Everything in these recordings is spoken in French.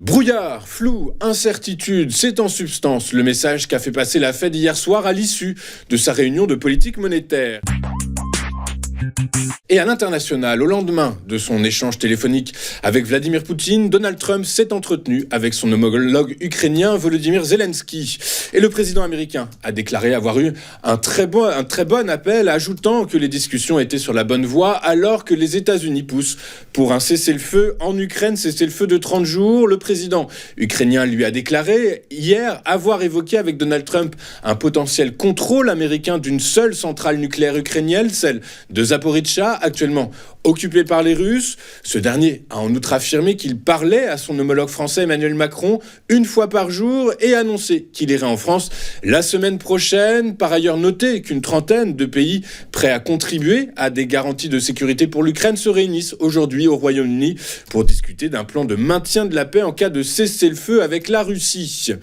Brouillard, flou, incertitude, c'est en substance le message qu'a fait passer la Fed hier soir à l'issue de sa réunion de politique monétaire. Et à l'international, au lendemain de son échange téléphonique avec Vladimir Poutine, Donald Trump s'est entretenu avec son homologue ukrainien Volodymyr Zelensky. Et le président américain a déclaré avoir eu un très bon appel, ajoutant que les discussions étaient sur la bonne voie alors que les États-Unis poussent pour un cessez-le-feu en Ukraine, cessez-le-feu de 30 jours. Le président ukrainien lui a déclaré hier avoir évoqué avec Donald Trump un potentiel contrôle américain d'une seule centrale nucléaire ukrainienne, celle de Zaporijjia, actuellement occupée par les Russes. Ce dernier a en outre affirmé qu'il parlait à son homologue français Emmanuel Macron une fois par jour et annoncé qu'il irait en France la semaine prochaine. Par ailleurs, notez qu'une trentaine de pays prêts à contribuer à des garanties de sécurité pour l'Ukraine se réunissent aujourd'hui au Royaume-Uni pour discuter d'un plan de maintien de la paix en cas de cessez-le-feu avec la Russie.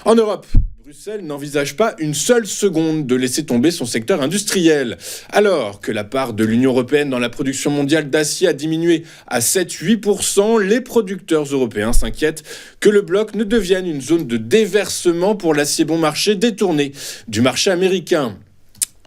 En Europe, Bruxelles n'envisage pas une seule seconde de laisser tomber son secteur industriel. Alors que la part de l'Union européenne dans la production mondiale d'acier a diminué à 7-8%, les producteurs européens s'inquiètent que le bloc ne devienne une zone de déversement pour l'acier bon marché détourné du marché américain.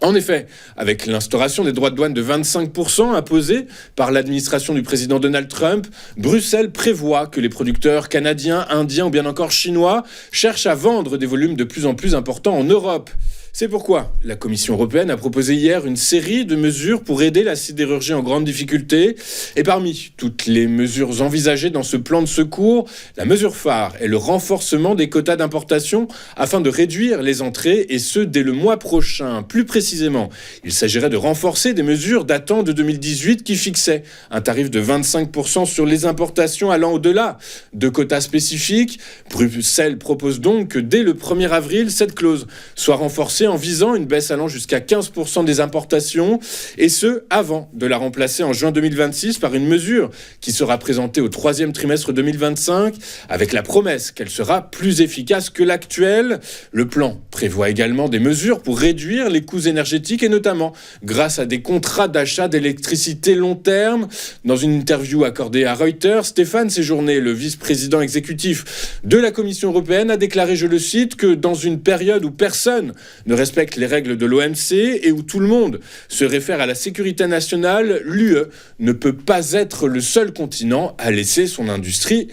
En effet, avec l'instauration des droits de douane de 25% imposés par l'administration du président Donald Trump, Bruxelles prévoit que les producteurs canadiens, indiens ou bien encore chinois cherchent à vendre des volumes de plus en plus importants en Europe. C'est pourquoi la Commission européenne a proposé hier une série de mesures pour aider la sidérurgie en grande difficulté. Et parmi toutes les mesures envisagées dans ce plan de secours, la mesure phare est le renforcement des quotas d'importation afin de réduire les entrées et ce dès le mois prochain. Plus précisément, il s'agirait de renforcer des mesures datant de 2018 qui fixaient un tarif de 25% sur les importations allant au-delà de quotas spécifiques. Bruxelles propose donc que dès le 1er avril, cette clause soit renforcée en visant une baisse allant jusqu'à 15% des importations, et ce, avant de la remplacer en juin 2026 par une mesure qui sera présentée au 3e trimestre 2025, avec la promesse qu'elle sera plus efficace que l'actuelle. Le plan prévoit également des mesures pour réduire les coûts énergétiques, et notamment grâce à des contrats d'achat d'électricité long terme. Dans une interview accordée à Reuters, Stéphane Séjourné, le vice-président exécutif de la Commission européenne, a déclaré, je le cite, que dans une période où personne ne respecte les règles de l'OMC et où tout le monde se réfère à la sécurité nationale, l'UE ne peut pas être le seul continent à laisser son industrie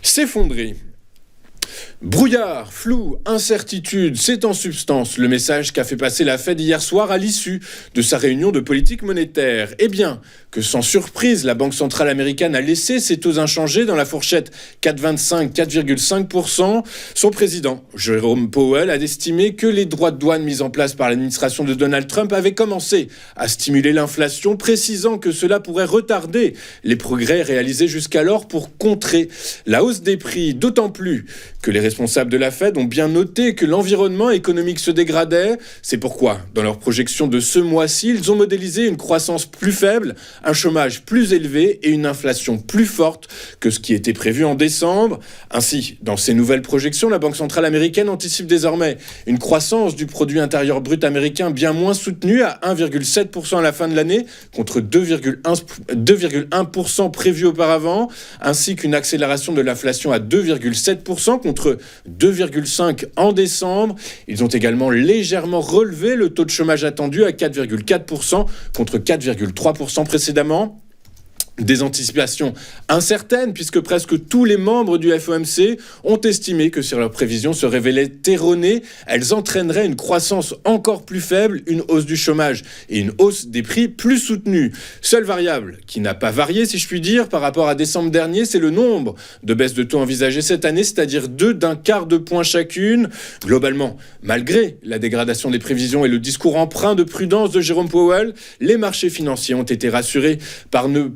s'effondrer. Brouillard, flou, incertitude, c'est en substance le message qu'a fait passer la Fed hier soir à l'issue de sa réunion de politique monétaire. Eh bien, que sans surprise, la Banque centrale américaine a laissé ses taux inchangés dans la fourchette 4,25-4,5%. Son président, Jerome Powell, a estimé que les droits de douane mis en place par l'administration de Donald Trump avaient commencé à stimuler l'inflation, précisant que cela pourrait retarder les progrès réalisés jusqu'alors pour contrer la hausse des prix, d'autant plus que les responsables de la Fed ont bien noté que l'environnement économique se dégradait. C'est pourquoi, dans leur projection de ce mois-ci, ils ont modélisé une croissance plus faible, un chômage plus élevé et une inflation plus forte que ce qui était prévu en décembre. Ainsi, dans ces nouvelles projections, la Banque centrale américaine anticipe désormais une croissance du produit intérieur brut américain bien moins soutenue à 1,7% à la fin de l'année, contre 2,1% prévu auparavant, ainsi qu'une accélération de l'inflation à 2,7% contre 2,5% en décembre. Ils ont également légèrement relevé le taux de chômage attendu à 4,4% contre 4,3% précédemment. Des anticipations incertaines puisque presque tous les membres du FOMC ont estimé que si leurs prévisions se révélaient erronées, elles entraîneraient une croissance encore plus faible, une hausse du chômage et une hausse des prix plus soutenue. Seule variable qui n'a pas varié, si je puis dire, par rapport à décembre dernier, c'est le nombre de baisses de taux envisagées cette année, c'est-à-dire 2 d'1/4 de point chacune. Globalement, malgré la dégradation des prévisions et le discours empreint de prudence de Jerome Powell, les marchés financiers ont été rassurés par le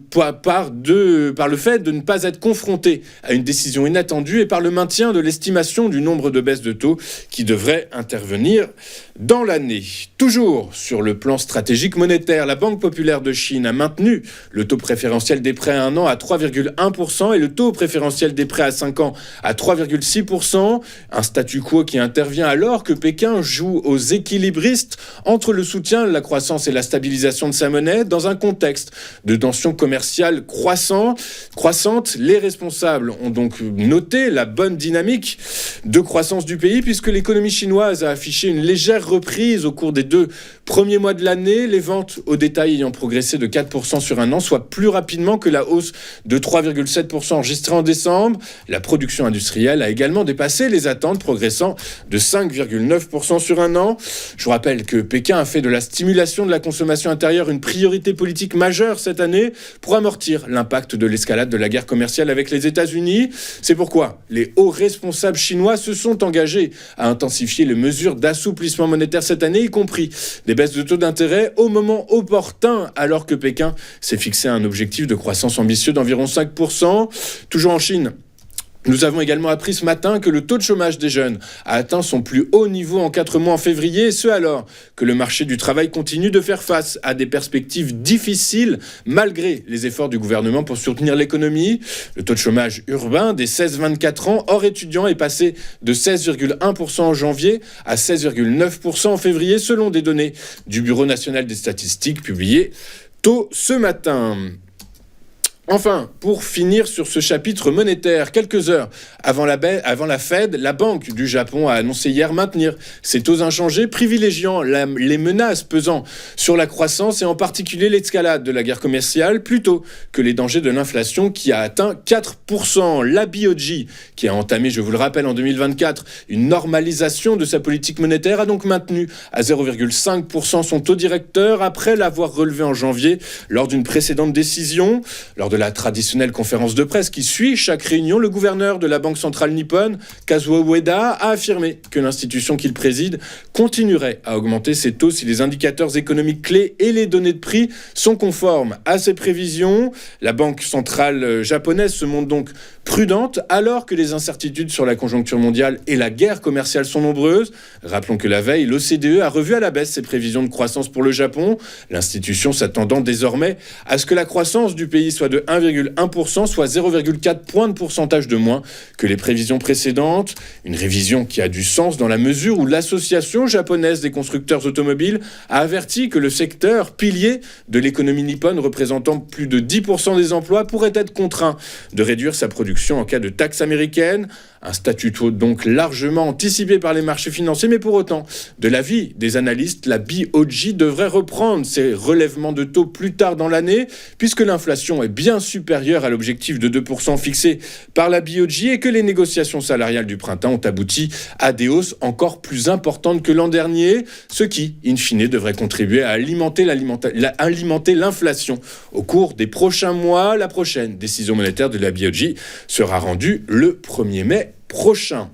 fait de ne pas être confronté à une décision inattendue et par le maintien de l'estimation du nombre de baisses de taux qui devrait intervenir dans l'année. Toujours sur le plan stratégique monétaire, la Banque populaire de Chine a maintenu le taux préférentiel des prêts à 1 an à 3,1% et le taux préférentiel des prêts à 5 ans à 3,6%. Un statu quo qui intervient alors que Pékin joue aux équilibristes entre le soutien, la croissance et la stabilisation de sa monnaie dans un contexte de tensions commerciales commerciale croissante. Les responsables ont donc noté la bonne dynamique de croissance du pays puisque l'économie chinoise a affiché une légère reprise au cours des 2 premiers mois de l'année. Les ventes au détail ayant progressé de 4% sur un an, soit plus rapidement que la hausse de 3,7% enregistrée en décembre. La production industrielle a également dépassé les attentes, progressant de 5,9% sur un an. Je vous rappelle que Pékin a fait de la stimulation de la consommation intérieure une priorité politique majeure cette année pour amortir l'impact de l'escalade de la guerre commerciale avec les États-Unis. C'est pourquoi les hauts responsables chinois se sont engagés à intensifier les mesures d'assouplissement monétaire cette année, y compris des baisses de taux d'intérêt au moment opportun, alors que Pékin s'est fixé un objectif de croissance ambitieux d'environ 5%. Toujours en Chine, nous avons également appris ce matin que le taux de chômage des jeunes a atteint son plus haut niveau en 4 mois en février, et ce alors que le marché du travail continue de faire face à des perspectives difficiles malgré les efforts du gouvernement pour soutenir l'économie. Le taux de chômage urbain des 16-24 ans hors étudiants est passé de 16,1% en janvier à 16,9% en février selon des données du Bureau national des statistiques publiées tôt ce matin. Enfin, pour finir sur ce chapitre monétaire, quelques heures avant la Fed, la Banque du Japon a annoncé hier maintenir ses taux inchangés, privilégiant les menaces pesant sur la croissance et en particulier l'escalade de la guerre commerciale, plutôt que les dangers de l'inflation qui a atteint 4%. La BOJ, qui a entamé, je vous le rappelle, en 2024, une normalisation de sa politique monétaire, a donc maintenu à 0,5% son taux directeur après l'avoir relevé en janvier lors d'une précédente décision. Lors de la traditionnelle conférence de presse qui suit chaque réunion, le gouverneur de la Banque centrale nippone, Kazuo Ueda, a affirmé que l'institution qu'il préside continuerait à augmenter ses taux si les indicateurs économiques clés et les données de prix sont conformes à ses prévisions. La Banque centrale japonaise se montre donc prudente alors que les incertitudes sur la conjoncture mondiale et la guerre commerciale sont nombreuses. Rappelons que la veille, l'OCDE a revu à la baisse ses prévisions de croissance pour le Japon, l'institution s'attendant désormais à ce que la croissance du pays soit de 1,1%, soit 0,4 points de pourcentage de moins que les prévisions précédentes. Une révision qui a du sens dans la mesure où l'association japonaise des constructeurs automobiles a averti que le secteur pilier de l'économie nippone représentant plus de 10% des emplois pourrait être contraint de réduire sa production en cas de taxe américaine. Un statu quo donc largement anticipé par les marchés financiers, mais pour autant, de l'avis des analystes, la BOJ devrait reprendre ses relèvements de taux plus tard dans l'année, puisque l'inflation est bien supérieure à l'objectif de 2% fixé par la BOJ et que les négociations salariales du printemps ont abouti à des hausses encore plus importantes que l'an dernier, ce qui, in fine, devrait contribuer à alimenter l'inflation au cours des prochains mois. La prochaine décision monétaire de la BOJ sera rendue le 1er mai prochain.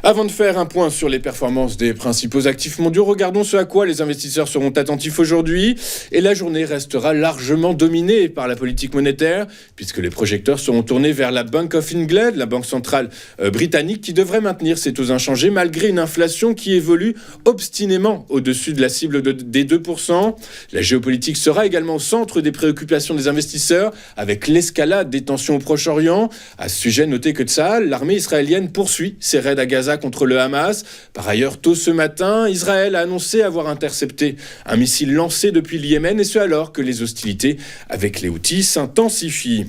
Avant de faire un point sur les performances des principaux actifs mondiaux, regardons ce à quoi les investisseurs seront attentifs aujourd'hui. Et la journée restera largement dominée par la politique monétaire, puisque les projecteurs seront tournés vers la Bank of England, la banque centrale britannique, qui devrait maintenir ses taux inchangés malgré une inflation qui évolue obstinément au-dessus de la cible des 2%. La géopolitique sera également au centre des préoccupations des investisseurs, avec l'escalade des tensions au Proche-Orient. À ce sujet, notez que Tsahal, l'armée israélienne, poursuit ses raids à Gaza contre le Hamas. Par ailleurs, tôt ce matin, Israël a annoncé avoir intercepté un missile lancé depuis le Yémen, et ce alors que les hostilités avec les Houthis s'intensifient.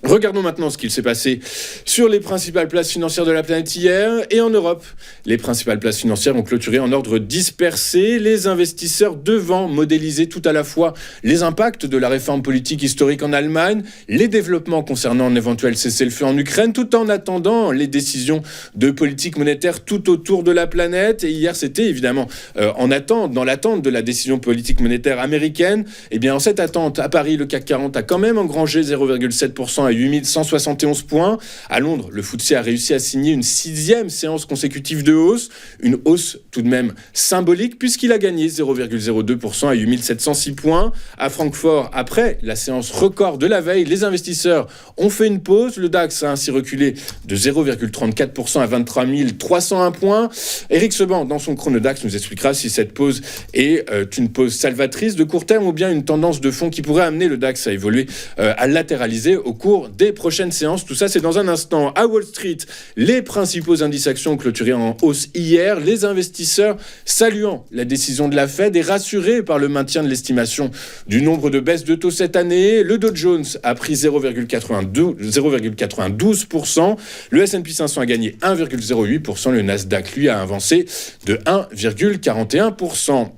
Regardons maintenant ce qu'il s'est passé sur les principales places financières de la planète hier et en Europe. Les principales places financières ont clôturé en ordre dispersé, les investisseurs devant modéliser tout à la fois les impacts de la réforme politique historique en Allemagne, les développements concernant un éventuel cessez-le-feu en Ukraine, tout en attendant les décisions de politique monétaire tout autour de la planète. Et hier, c'était évidemment dans l'attente de la décision politique monétaire américaine. Et bien, en cette attente, à Paris, le CAC 40 a quand même engrangé 0,7% à 8171 points. À Londres, le FTSE a réussi à signer une 6e séance consécutive de hausse. Une hausse tout de même symbolique puisqu'il a gagné 0,02% à 8706 points. À Francfort, après la séance record de la veille, les investisseurs ont fait une pause. Le DAX a ainsi reculé de 0,34% à 23 301 points. Éric Seban, dans son chrono DAX, nous expliquera si cette pause est une pause salvatrice de court terme ou bien une tendance de fond qui pourrait amener le DAX à évoluer, à latéraliser au cours cours des prochaines séances. Tout ça, c'est dans un instant. À Wall Street, les principaux indices actions ont clôturé en hausse hier. Les investisseurs saluant la décision de la Fed et rassurés par le maintien de l'estimation du nombre de baisses de taux cette année. Le Dow Jones a pris 0,92%. Le S&P 500 a gagné 1,08%. Le Nasdaq, lui, a avancé de 1,41%.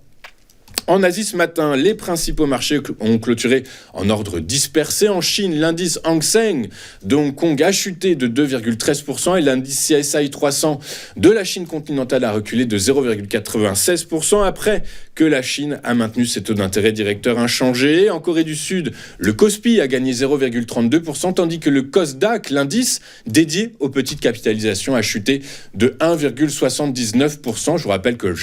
En Asie ce matin, les principaux marchés ont clôturé en ordre dispersé. En Chine, l'indice Hang Seng de Hong Kong a chuté de 2,13% et l'indice CSI 300 de la Chine continentale a reculé de 0,96% après que la Chine a maintenu ses taux d'intérêt directeurs inchangés. En Corée du Sud, le Kospi a gagné 0,32% tandis que le Kosdaq, l'indice dédié aux petites capitalisations, a chuté de 1,79%. Je vous rappelle que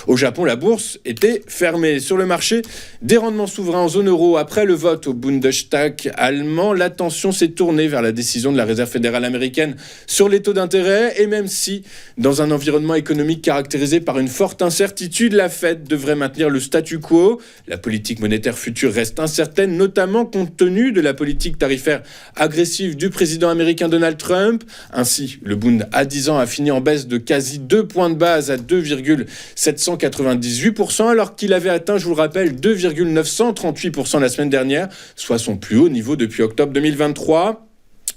au Japon, la bourse était fermée. Sur le marché des rendements souverains en zone euro, après le vote au Bundestag allemand, l'attention s'est tournée vers la décision de la Réserve fédérale américaine sur les taux d'intérêt. Et même si, dans un environnement économique caractérisé par une forte incertitude, la Fed devrait maintenir le statu quo, la politique monétaire future reste incertaine, notamment compte tenu de la politique tarifaire agressive du président américain Donald Trump. Ainsi, le Bund à 10 ans a fini en baisse de quasi 2 points de base à 2,798%, alors qu'il avait atteint, je vous le rappelle, 2,938% la semaine dernière, soit son plus haut niveau depuis octobre 2023.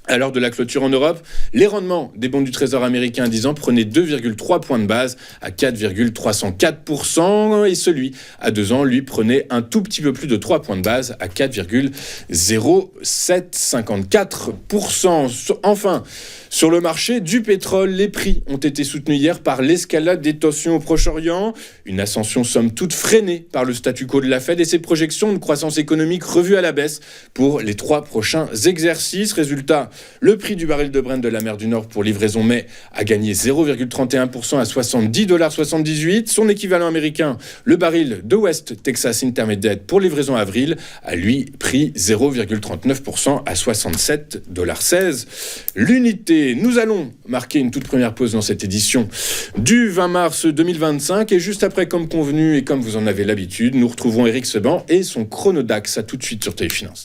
À l'heure de la clôture en Europe, les rendements des bons du Trésor américain à 10 ans prenaient 2,3 points de base à 4,304% et celui à 2 ans, lui, prenait un tout petit peu plus de 3 points de base à 4,0754%. Enfin, sur le marché du pétrole, les prix ont été soutenus hier par l'escalade des tensions au Proche-Orient, une ascension somme toute freinée par le statu quo de la Fed et ses projections de croissance économique revues à la baisse pour les 3 prochains exercices. Résultat, le prix du baril de Brent de la mer du Nord pour livraison mai a gagné 0,31% à $70,78. Son équivalent américain, le baril de West Texas Intermediate pour livraison avril, a lui pris 0,39% à $67,16. L'unité. Nous allons marquer une toute première pause dans cette édition du 20 mars 2025 et juste après, comme convenu et comme vous en avez l'habitude, nous retrouverons Éric Seban et son Chronodax. À tout de suite sur Téléfinance.